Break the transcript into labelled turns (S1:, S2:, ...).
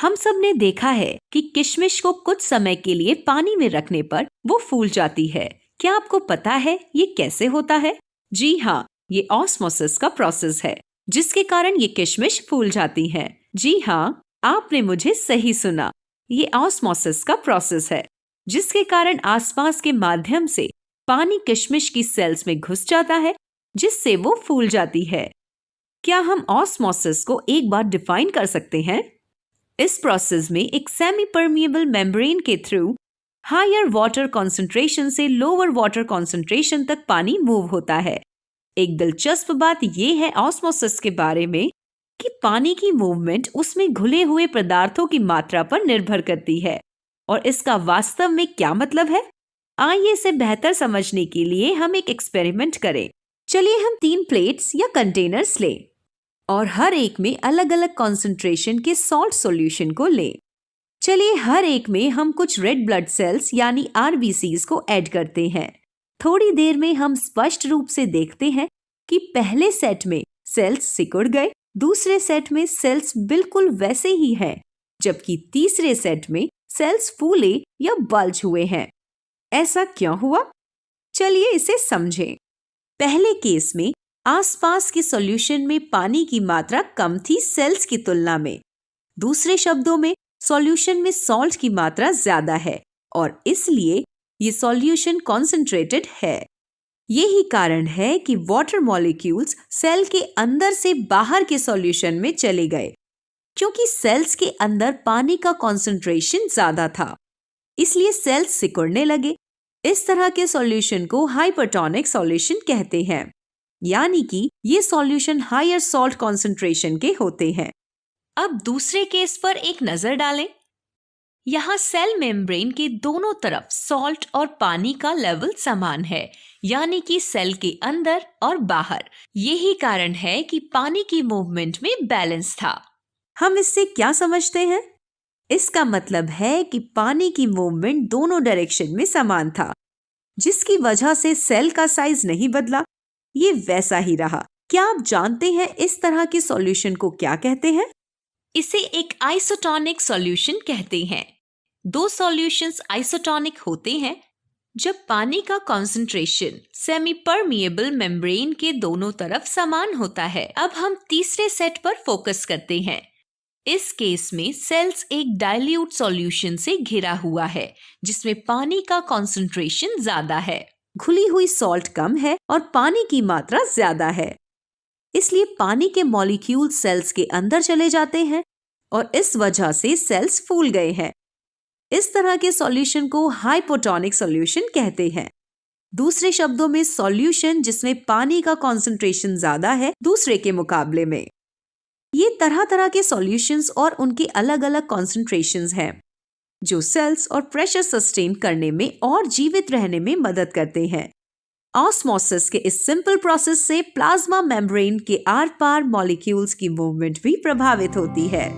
S1: हम सब ने देखा है कि किशमिश को कुछ समय के लिए पानी में रखने पर वो फूल जाती है। क्या आपको पता है ये कैसे होता है? जी हाँ, ये ऑस्मोसिस का प्रोसेस है जिसके कारण ये किशमिश फूल जाती है। जी हाँ, आपने मुझे सही सुना। ये ऑस्मोसिस का प्रोसेस है जिसके कारण आसपास के माध्यम से पानी किशमिश की सेल्स में घुस जाता है जिससे वो फूल जाती है। क्या हम ऑस्मोसिस को एक बार डिफाइन कर सकते हैं? इस प्रोसेस में एक सेमी परमिएबल मेम्ब्रेन के थ्रू हायर वाटर कंसंट्रेशन से लोअर वाटर कंसंट्रेशन तक पानी मूव होता है। एक दिलचस्प बात यह है ऑस्मोसिस के बारे में कि पानी की मूवमेंट उसमें घुले हुए पदार्थों की मात्रा पर निर्भर करती है। और इसका वास्तव में क्या मतलब है? आइए इसे बेहतर समझने के लिए हम एक एक्सपेरिमेंट करें। चलिए हम 3 प्लेट्स या कंटेनर्स लें और हर एक में अलग अलग कॉन्सेंट्रेशन के सॉल्ट सॉल्यूशन को लें। चलिए हर एक में हम कुछ रेड ब्लड सेल्स यानी आरबीसीज को ऐड करते हैं। थोड़ी देर में हम स्पष्ट रूप से देखते हैं कि पहले सेट में सेल्स सिकुड़ गए, दूसरे सेट में सेल्स बिल्कुल वैसे ही हैं, जबकि तीसरे सेट में सेल्स फूले या बल्ज हुए हैं। ऐसा क्यों हुआ? चलिए इसे समझें। पहले केस में आसपास के सॉल्यूशन में पानी की मात्रा कम थी सेल्स की तुलना में। दूसरे शब्दों में सॉल्यूशन में सॉल्ट की मात्रा ज्यादा है और इसलिए ये सॉल्यूशन कॉन्सेंट्रेटेड है। यही कारण है कि वाटर मॉलिक्यूल्स सेल के अंदर से बाहर के सॉल्यूशन में चले गए, क्योंकि सेल्स के अंदर पानी का कॉन्सेंट्रेशन ज्यादा था, इसलिए सेल्स सिकुड़ने लगे। इस तरह के सॉल्यूशन को हाइपरटोनिक सॉल्यूशन कहते हैं, यानी कि ये सॉल्यूशन हायर सॉल्ट कॉन्सेंट्रेशन के होते हैं। अब दूसरे केस पर एक नजर डालें। यहाँ सेल मेम्ब्रेन के दोनों तरफ सॉल्ट और पानी का लेवल समान है, यानी कि सेल के अंदर और बाहर। यही कारण है कि पानी की मूवमेंट में बैलेंस था। हम इससे क्या समझते हैं? इसका मतलब है कि पानी की मूवमेंट दोनों डायरेक्शन में समान था, जिसकी वजह से सेल का साइज नहीं बदला, ये वैसा ही रहा। क्या आप जानते हैं इस तरह के सॉल्यूशन को क्या कहते हैं? इसे एक आइसोटोनिक सॉल्यूशन कहते हैं। 2 सॉल्यूशंस आइसोटोनिक होते हैं जब पानी का कॉन्सेंट्रेशन सेमी परमिएबल मेम्ब्रेन के दोनों तरफ समान होता है। अब हम तीसरे सेट पर फोकस करते हैं। इस केस में सेल्स एक डाइल्यूट सॉल्यूशन से घिरा हुआ है जिसमें पानी का कॉन्सेंट्रेशन ज्यादा है। घुली हुई सॉल्ट कम है और पानी की मात्रा ज्यादा है, इसलिए पानी के मॉलिक्यूल सेल्स के अंदर चले जाते हैं और इस वजह से सेल्स फूल गए हैं। इस तरह के सॉल्यूशन को हाइपोटोनिक सॉल्यूशन कहते हैं। दूसरे शब्दों में सॉल्यूशन जिसमें पानी का कॉन्सेंट्रेशन ज्यादा है दूसरे के मुकाबले में। ये तरह तरह के सॉल्यूशंस और उनके अलग अलग कॉन्सेंट्रेशंस हैं जो सेल्स और प्रेशर सस्टेन करने में और जीवित रहने में मदद करते हैं। ऑस्मोसिस के इस सिंपल प्रोसेस से प्लाज्मा मेम्ब्रेन के आर पार मॉलिक्यूल्स की मूवमेंट भी प्रभावित होती है।